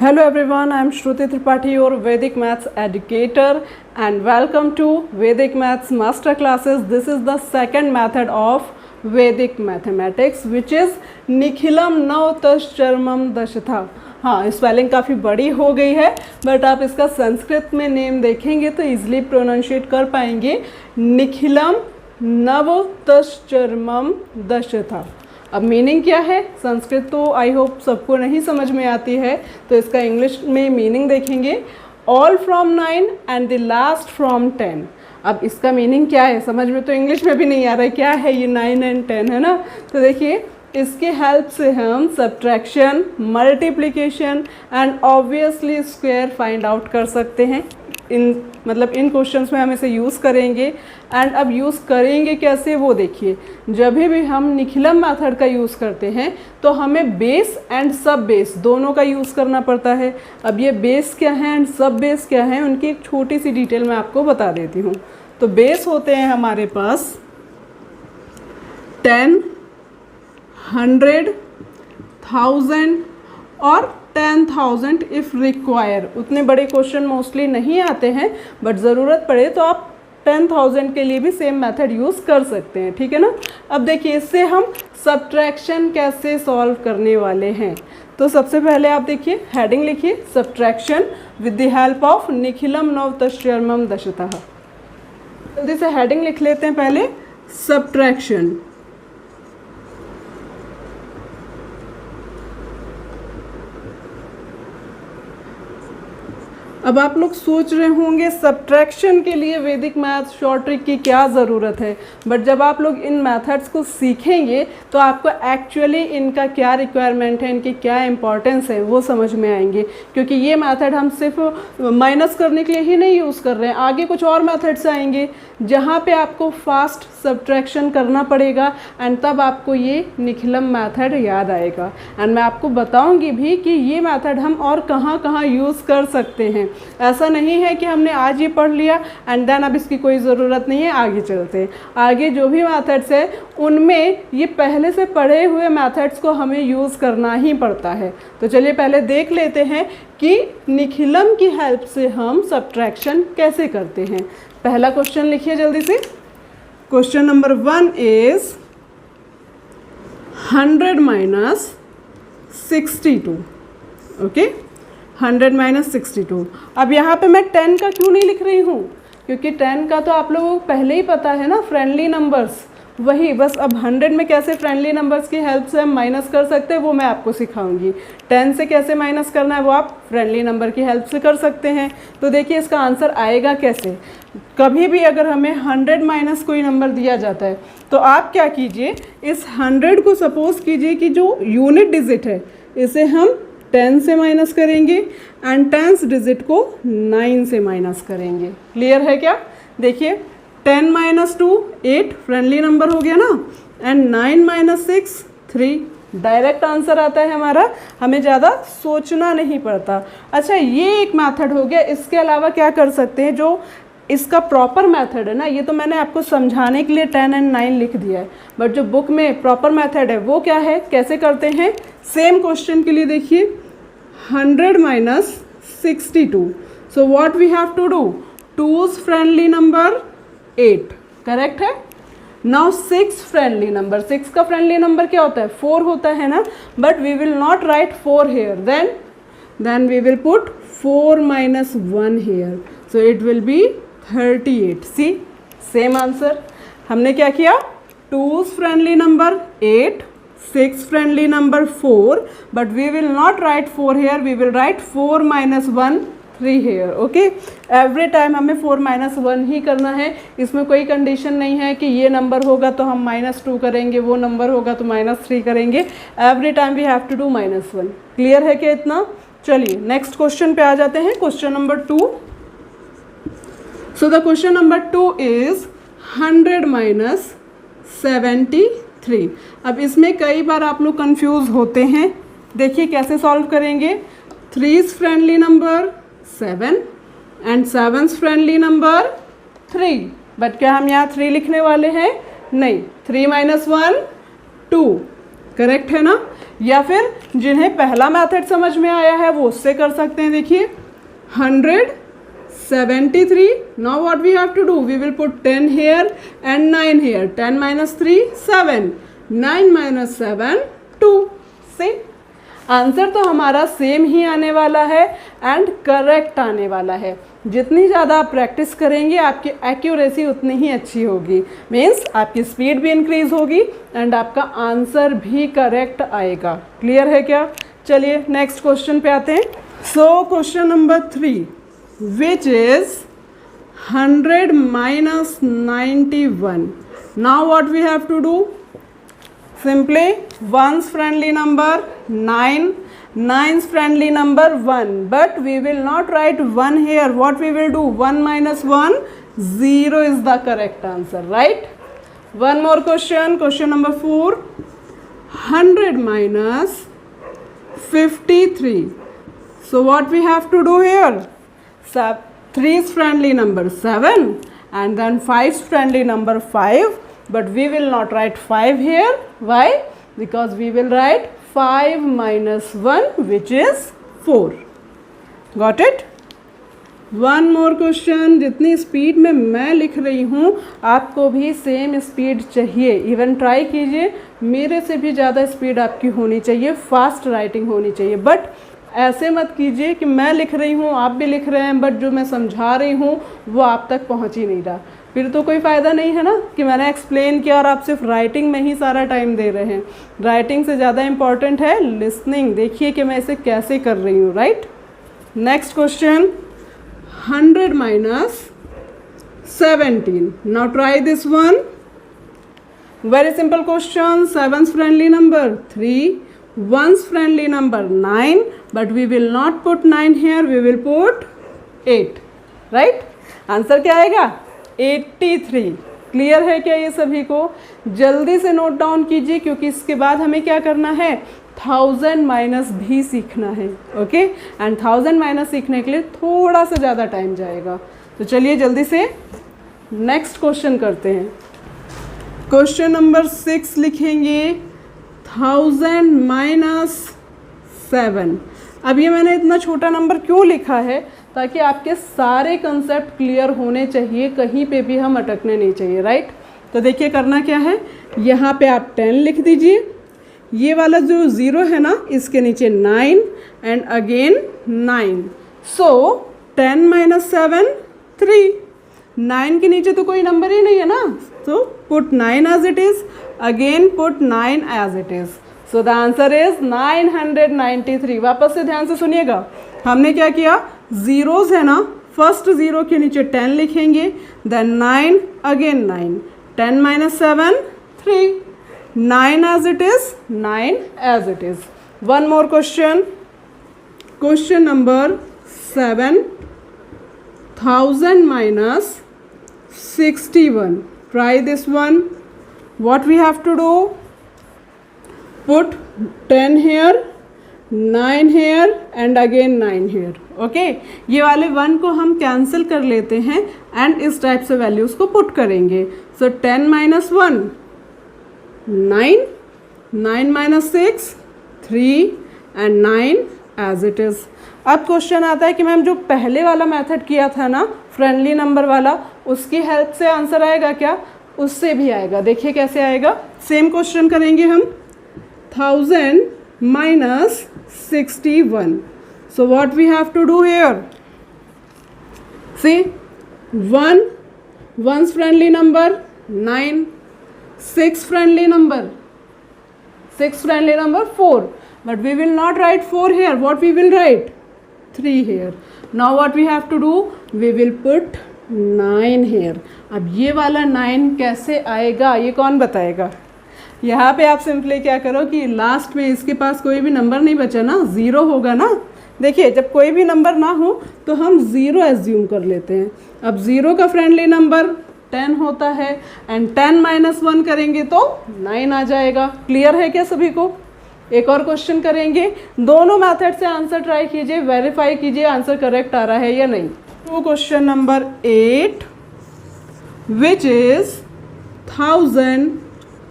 Hello everyone, I am Shruti Tripathi, your Vedic Maths educator, and welcome to Vedic Maths Master Classes. This is the second method of Vedic Mathematics, which is Nikhilam Navtascharmam Dashatha. हाँ, spelling काफ़ी बड़ी हो गई है, but आप इसका संस्कृत में name देखेंगे तो ईजिली प्रोनाउंशिएट कर पाएंगे। निखिलम नवतश्चर्मम दशथा। अब मीनिंग क्या है? संस्कृत तो आई होप सबको नहीं समझ में आती है, तो इसका इंग्लिश में मीनिंग देखेंगे। All from 9 and the last from 10। अब इसका मीनिंग क्या है? समझ में तो इंग्लिश में भी नहीं आ रहा है, क्या है ये 9 एंड 10, है ना। तो देखिए, इसके हेल्प से हम subtraction, multiplication and obviously square find out कर सकते हैं। इन क्वेश्चंस में हम इसे यूज़ करेंगे। एंड अब यूज़ करेंगे कैसे वो देखिए। जब भी हम निखिलम मेथड का यूज़ करते हैं तो हमें बेस एंड सब बेस दोनों का यूज़ करना पड़ता है। अब ये बेस क्या है एंड सब बेस क्या है, उनकी एक छोटी सी डिटेल मैं आपको बता देती हूँ। तो बेस होते हैं हमारे पास 10, 100, 1000 और 10,000 इफ़ रिक्वायर। उतने बड़े क्वेश्चन मोस्टली नहीं आते हैं, बट ज़रूरत पड़े तो आप 10,000 के लिए भी सेम मेथड यूज़ कर सकते हैं, ठीक है ना। अब देखिए, इससे हम सब्ट्रैक्शन कैसे सॉल्व करने वाले हैं। तो सबसे पहले आप देखिए, हेडिंग लिखिए, subtraction with the help of निखिलम नवतश्चर्मम दशतः। जल्दी से हेडिंग लिख लेते हैं पहले, सब्ट्रैक्शन। अब आप लोग सोच रहे होंगे सब्ट्रैक्शन के लिए वैदिक मैथ शॉर्ट ट्रिक की क्या ज़रूरत है, बट जब आप लोग इन मेथड्स को सीखेंगे तो आपको एक्चुअली इनका क्या रिक्वायरमेंट है, इनकी क्या इंपॉर्टेंस है वो समझ में आएंगे। क्योंकि ये मेथड हम सिर्फ माइनस करने के लिए ही नहीं यूज़ कर रहे हैं, आगे कुछ और मेथड्स आएंगे जहाँ पे आपको फास्ट सब्ट्रैक्शन करना पड़ेगा एंड तब आपको ये निखिलम मेथड याद आएगा। एंड मैं आपको बताऊँगी भी कि ये मेथड हम और कहाँ कहाँ यूज़ कर सकते हैं। ऐसा नहीं है कि हमने आज ये पढ़ लिया एंड देन अब इसकी कोई ज़रूरत नहीं है, आगे चलते हैं। आगे जो भी मेथड्स है उनमें ये पहले से पढ़े हुए मेथड्स को हमें यूज़ करना ही पड़ता है। तो चलिए पहले देख लेते हैं कि निखिलम की हेल्प से हम सब्ट्रैक्शन कैसे करते हैं। पहला क्वेश्चन लिखिए जल्दी से। Question number 1 is 100 minus 62। Okay, 100 minus 62। अब यहाँ पे मैं 10 का क्यों नहीं लिख रही हूँ? क्योंकि 10 का तो आप लोगों को पहले ही पता है ना, फ्रेंडली नंबर्स वही। बस अब 100 में कैसे फ्रेंडली नंबर्स की हेल्प से हम माइनस कर सकते हैं वो मैं आपको सिखाऊंगी। 10 से कैसे माइनस करना है वो आप फ्रेंडली नंबर की हेल्प से कर सकते हैं। तो देखिए इसका आंसर आएगा कैसे। कभी भी अगर हमें 100 माइनस कोई नंबर दिया जाता है तो आप क्या कीजिए, इस 100 को सपोज कीजिए कि जो यूनिट डिजिट है इसे हम 10 से माइनस करेंगे एंड 10th डिजिट को 9 से माइनस करेंगे। क्लियर है क्या? देखिए 10 माइनस 2 8 फ्रेंडली नंबर हो गया ना, एंड 9 माइनस 6 3 डायरेक्ट आंसर आता है हमारा, हमें ज़्यादा सोचना नहीं पड़ता। अच्छा, ये एक मेथड हो गया। इसके अलावा क्या कर सकते हैं, जो इसका प्रॉपर मेथड है ना, ये तो मैंने आपको समझाने के लिए 10 एंड 9 लिख दिया है, बट जो बुक में प्रॉपर मेथड है वो क्या है, कैसे करते हैं। सेम क्वेश्चन के लिए देखिए 100 minus 62। So what we have to do, 2's friendly number 8, correct है। नाउ 6 फ्रेंडली नंबर, 6 का फ्रेंडली नंबर क्या होता है, 4 होता है ना, but we will not write 4 here, then we will put 4 minus 1 here, so it will be 38। See, same answer. हमने क्या किया, 2's friendly number 8, 6 friendly number 4, but we will not write 4 here, we will write 4 minus 1 3 here. Okay, every time हमें 4 minus 1 ही करना है। इसमें कोई condition नहीं है कि ये नंबर होगा तो हम -2 करेंगे, वो नंबर होगा तो -3 करेंगे। Every time we have to do -1। Clear है क्या इतना? चलिए नेक्स्ट क्वेश्चन पे आ जाते हैं, question number 2। So the question number 2 is 100 minus 73। अब इसमें कई बार आप लोग कंफ्यूज होते हैं। देखिए कैसे सॉल्व करेंगे। 3's friendly number 7 and 7's friendly number 3, but क्या हम यहाँ 3 लिखने वाले हैं? नहीं, 3 माइनस 1 2, करेक्ट है ना? या फिर जिन्हें पहला मेथड समझ में आया है वो उससे कर सकते हैं। देखिए 173. Now what we have to do? We will put 10 here and 9 here. 10 minus 3 7. 9 minus 7 2. See? Answer तो हमारा सेम ही आने वाला है एंड करेक्ट आने वाला है। जितनी ज़्यादा आप प्रैक्टिस करेंगे आपकी एक्यूरेसी उतनी ही अच्छी होगी, मीन्स आपकी स्पीड भी इंक्रीज होगी एंड आपका आंसर भी करेक्ट आएगा। क्लियर है क्या? चलिए नेक्स्ट क्वेश्चन पे आते हैं। So question number 3 which is 100 minus 91. Now what we have to do? Simply 1's friendly number 9, 9's friendly number 1, but we will not write 1 here. What we will do? 1 minus 1 0 is the correct answer, right? One more question, question number 4. 100 minus 53. So what we have to do here? 3's friendly number 7 and then 5's friendly number 5. But we will not write 5 here. Why? Because we will write 5 minus 1 which is 4. Got it? One more question. जितनी speed में मैं लिख रही हूँ आपको भी same speed चाहिए। Even try कीजिए, मेरे से भी ज़्यादा स्पीड आपकी होनी चाहिए, फास्ट राइटिंग होनी चाहिए। बट ऐसे मत कीजिए कि मैं लिख रही हूँ आप भी लिख रहे हैं बट जो मैं समझा रही हूँ वो आप तक पहुँच ही नहीं रहा, फिर तो कोई फ़ायदा नहीं है ना कि मैंने एक्सप्लेन किया और आप सिर्फ राइटिंग में ही सारा टाइम दे रहे हैं। राइटिंग से ज़्यादा इम्पॉर्टेंट है लिसनिंग। देखिए कि मैं इसे कैसे कर रही हूँ, right? Next question 100 minus 17. Now try this one. Very simple question. 7's friendly number 3, 1's friendly number 9, but we will not put 9 here, we will put 8, right? Answer क्या आएगा? 83. क्लियर है क्या ये सभी को? जल्दी से नोट डाउन कीजिए क्योंकि इसके बाद हमें क्या करना है? 1000 माइनस भी सीखना है। ओके, एंड 1000 माइनस सीखने के लिए थोड़ा सा ज़्यादा टाइम जाएगा। तो चलिए जल्दी से नेक्स्ट क्वेश्चन करते हैं। क्वेश्चन नंबर 6 लिखेंगे 1000 माइनस 7। अब ये मैंने इतना छोटा नंबर क्यों लिखा है? ताकि आपके सारे कंसेप्ट क्लियर होने चाहिए, कहीं पे भी हम अटकने नहीं चाहिए, राइट? तो देखिए करना क्या है, यहाँ पे आप 10 लिख दीजिए, ये वाला जो 0 है ना इसके नीचे 9 एंड अगेन 9। So 10 minus 7 3। 9 के नीचे तो कोई नंबर ही नहीं है ना, तो put 9 as it is, again put 9 as it is. So the answer is 993। वापस से ध्यान से सुनिएगा, हमने क्या किया, जीरोज है ना, फर्स्ट 0 के नीचे 10 लिखेंगे, then 9 again 9, 10 minus 7 3, 9 as it is, 9 as it is. One more question. Question number 7. 1000 minus 61. Try this one. What we have to do? Put 10 here, 9 here and again 9 here. Okay? ये वाले 1 को हम cancel कर लेते हैं and इस type से values को पुट करेंगे। So 10 minus 1 9, 9 minus 6 3 and 9 as it is. अब क्वेश्चन आता है कि मैम जो पहले वाला मेथड किया था ना फ्रेंडली नंबर वाला, उसकी हेल्प से आंसर आएगा क्या? उससे भी आएगा। देखिए कैसे आएगा। सेम क्वेश्चन करेंगे हम 1000 minus 61. So what we have to do here? See 1, 1's friendly number 9, 6 friendly number 4, but we will not write 4 here. What we will write? 3 here. Now what we have to do? We will put 9 here. अब ये वाला 9 कैसे आएगा ये कौन बताएगा? यहाँ पे आप सिंपली क्या करो कि लास्ट में इसके पास कोई भी नंबर नहीं बचा ना, 0 होगा ना। देखिए जब कोई भी नंबर ना हो तो हम 0 एज्यूम कर लेते हैं। अब 0 का फ्रेंडली नंबर 10 होता है एंड 10 माइनस 1 करेंगे तो 9 आ जाएगा। क्लियर है क्या सभी को? एक और क्वेश्चन करेंगे, दोनों मेथड से आंसर ट्राई कीजिए, वेरीफाई कीजिए आंसर करेक्ट आ रहा है या नहीं। तो question number 8 which is 1000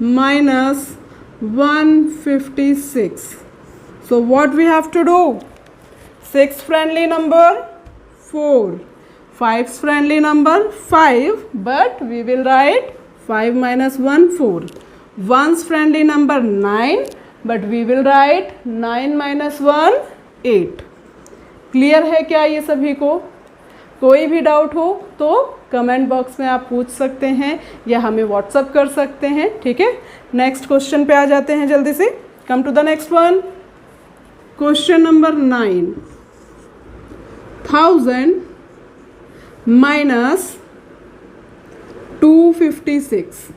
minus 156. So what we have to do? 6 friendly number 4, 5's friendly number 5, but we will write 5 minus 1 4. 1's friendly number 9, but we will write 9 minus 1 8. Clear है क्या ये सभी को? कोई भी डाउट हो तो comment box में आप पूछ सकते हैं या हमें व्हाट्सअप कर सकते हैं, ठीक है। नेक्स्ट क्वेश्चन पे आ जाते हैं जल्दी से। Come to the next one. Question number 9, 1000 minus 256।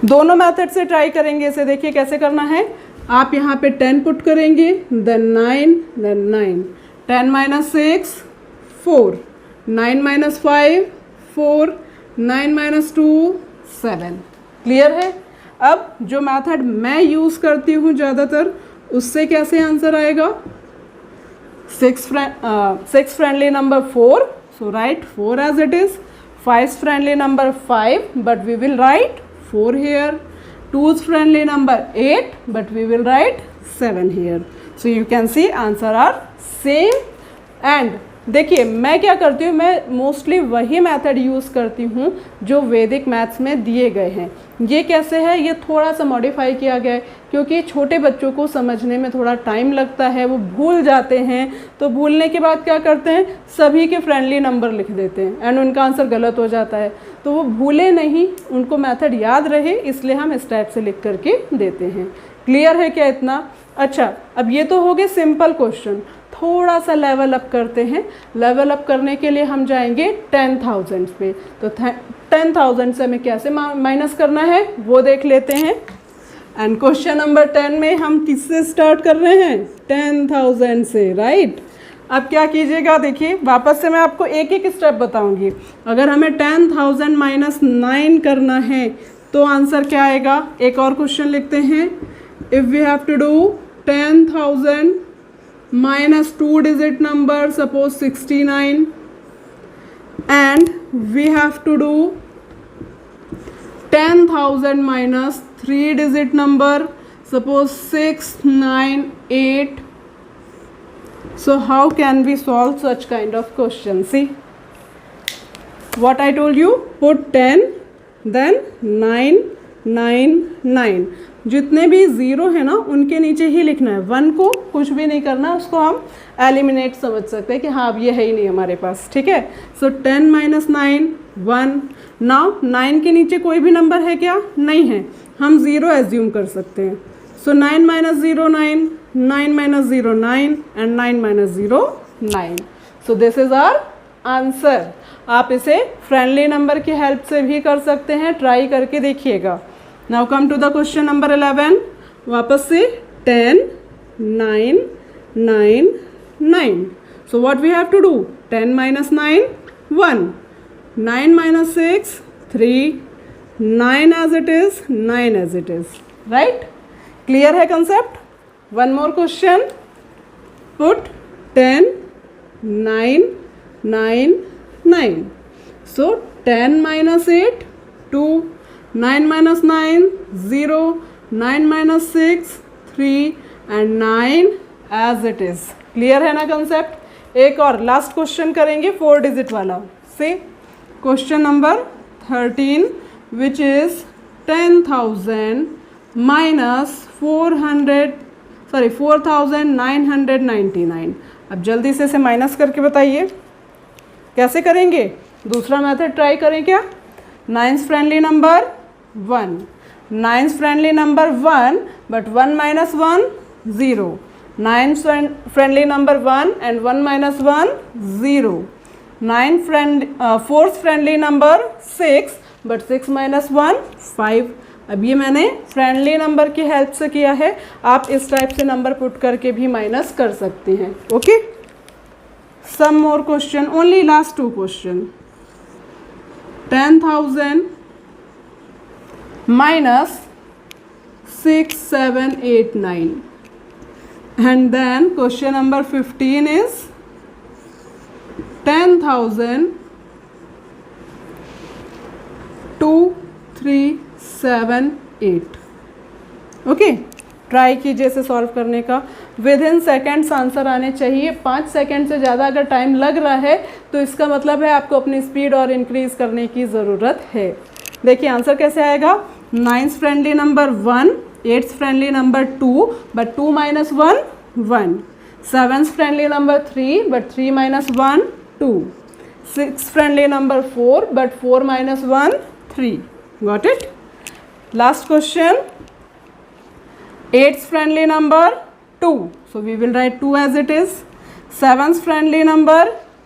दोनों मेथड से ट्राई करेंगे इसे। देखिए कैसे करना है। आप यहाँ पे 10 पुट करेंगे, then 9, then 9। 10 minus 6 4, 9 minus 5 4, 9 minus 2 7। Clear है। अब जो मेथड मैं यूज़ करती हूँ ज़्यादातर, उससे कैसे आंसर आएगा? 6 friendly number 4, so write 4 as it is. 5's friendly number 5, but we will write 4 here. 2's friendly number 8, but we will write 7 here. So you can see answer are same. And देखिए मैं क्या करती हूँ, मैं mostly वही method use करती हूँ जो वैदिक मैथ्स में दिए गए हैं। ये कैसे है? ये थोड़ा सा मॉडिफाई किया गया है क्योंकि छोटे बच्चों को समझने में थोड़ा टाइम लगता है, वो भूल जाते हैं। तो भूलने के बाद क्या करते हैं, सभी के फ्रेंडली नंबर लिख देते हैं एंड उनका आंसर गलत हो जाता है। तो वो भूले नहीं, उनको मेथड याद रहे, इसलिए हम इस टाइप से लिख करके देते हैं। क्लियर है क्या इतना? अच्छा, अब ये तो हो गए सिंपल क्वेश्चन। थोड़ा सा लेवल अप करते हैं। लेवल अप करने के लिए हम जाएंगे 10,000 पे। तो 10,000 से हमें कैसे माइनस करना है वो देख लेते हैं। एंड क्वेश्चन नंबर 10 में हम किससे स्टार्ट कर रहे हैं? 10,000 से, राइट। अब क्या कीजिएगा, देखिए वापस से मैं आपको एक एक स्टेप बताऊंगी। अगर हमें 10,000 माइनस 9 करना है तो आंसर क्या आएगा? एक और क्वेश्चन लिखते हैं। If we have to do 10,000 minus 2 digit number, suppose 69, and we have to do 10,000 minus 3 digit number, suppose 698. So how can we solve such kind of question? See what I told you, put 10 then 9 9 9। जितने भी zero है ना उनके नीचे ही लिखना है। 1 को कुछ भी नहीं करना, उसको हम एलिमिनेट समझ सकते हैं कि हाँ अब ये है ही नहीं हमारे पास, ठीक है। सो 10 माइनस 9 1। नाउ 9 के नीचे कोई भी नंबर है क्या? नहीं है, हम ज़ीरो एज्यूम कर सकते हैं। So 9 minus 0 9, 9 minus 0 9 and 9 minus 0 9। So this is our answer. आप इसे फ्रेंडली नंबर की हेल्प से भी कर सकते हैं, ट्राई करके देखिएगा। Now come to the question number 11। वापस से 10 9 9 9। So what we have to do? 10 minus 9 1, 9 minus 6 3, 9 as it is, 9 as it is, right. Clear है concept? One more question. Put 10 9 9 9। So 10 minus 8 2, 9 minus 9 0, 9 minus 6 3 and 9 as it is। Clear है ना concept? एक और last question करेंगे 4 digit वाला। से question number 13 which is 10,000 minus 4,999। अब जल्दी से इसे माइनस करके बताइए कैसे करेंगे। दूसरा मेथड ट्राई करें क्या? 9's friendly number 1, 9's friendly number 1, but 1 minus 1 0, 9's friendly number 1 and 1 minus 1 0, 4th friendly number 6, but 6 minus 1 5। अब ये मैंने फ्रेंडली नंबर की हेल्प से किया है, आप इस टाइप से नंबर पुट करके भी माइनस कर सकते हैं। Okay, some more question, only last 2 question. 10,000 minus 6 7 8 9, and then question number 15 is 10,000 2 3 7 8। Okay, try कीजिए इसे सॉल्व करने का। विद इन सेकेंड्स आंसर आने चाहिए। 5 सेकेंड से ज़्यादा अगर टाइम लग रहा है तो इसका मतलब है आपको अपनी स्पीड और इंक्रीज़ करने की ज़रूरत है। देखिए आंसर कैसे आएगा। 9th friendly number 1, 8th friendly number 2 but 2 minus 1 1, 7th friendly number 3 but 3 minus 1 2, 6th friendly number 4 but 4 minus 1 3। Got it. Last question, 8th friendly number 2, so we will write 2 as it is. 7th friendly number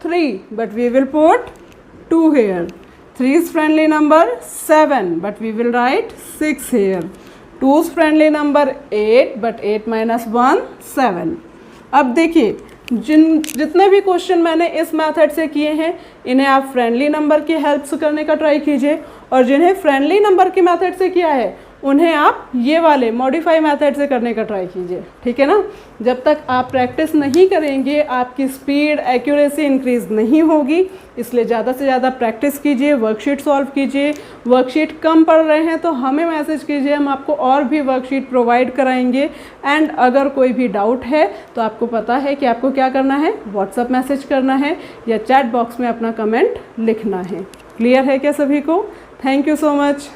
3, but we will put 2 here. 3th friendly number 7, but we will write 6 here. 2th friendly number 8, but 8 minus 1 7। अब देखिए जितने भी question मैंने इस method से किए हैं इन्हें आप फ्रेंडली नंबर की हेल्प से करने का ट्राई कीजिए, और जिन्हें फ्रेंडली नंबर के मेथड से किया है उन्हें आप ये वाले मॉडिफाई मेथड से करने का ट्राई कीजिए। ठीक है ना। जब तक आप प्रैक्टिस नहीं करेंगे आपकी स्पीड एक्यूरेसी इंक्रीज़ नहीं होगी, इसलिए ज़्यादा से ज़्यादा प्रैक्टिस कीजिए, वर्कशीट सॉल्व कीजिए। वर्कशीट कम पढ़ रहे हैं तो हमें मैसेज कीजिए, हम आपको और भी वर्कशीट प्रोवाइड कराएंगे। एंड अगर कोई भी डाउट है तो आपको पता है कि आपको क्या करना है, व्हाट्सएप मैसेज करना है या चैट बॉक्स में अपना कमेंट लिखना है। क्लियर है क्या सभी को? Thank you so much.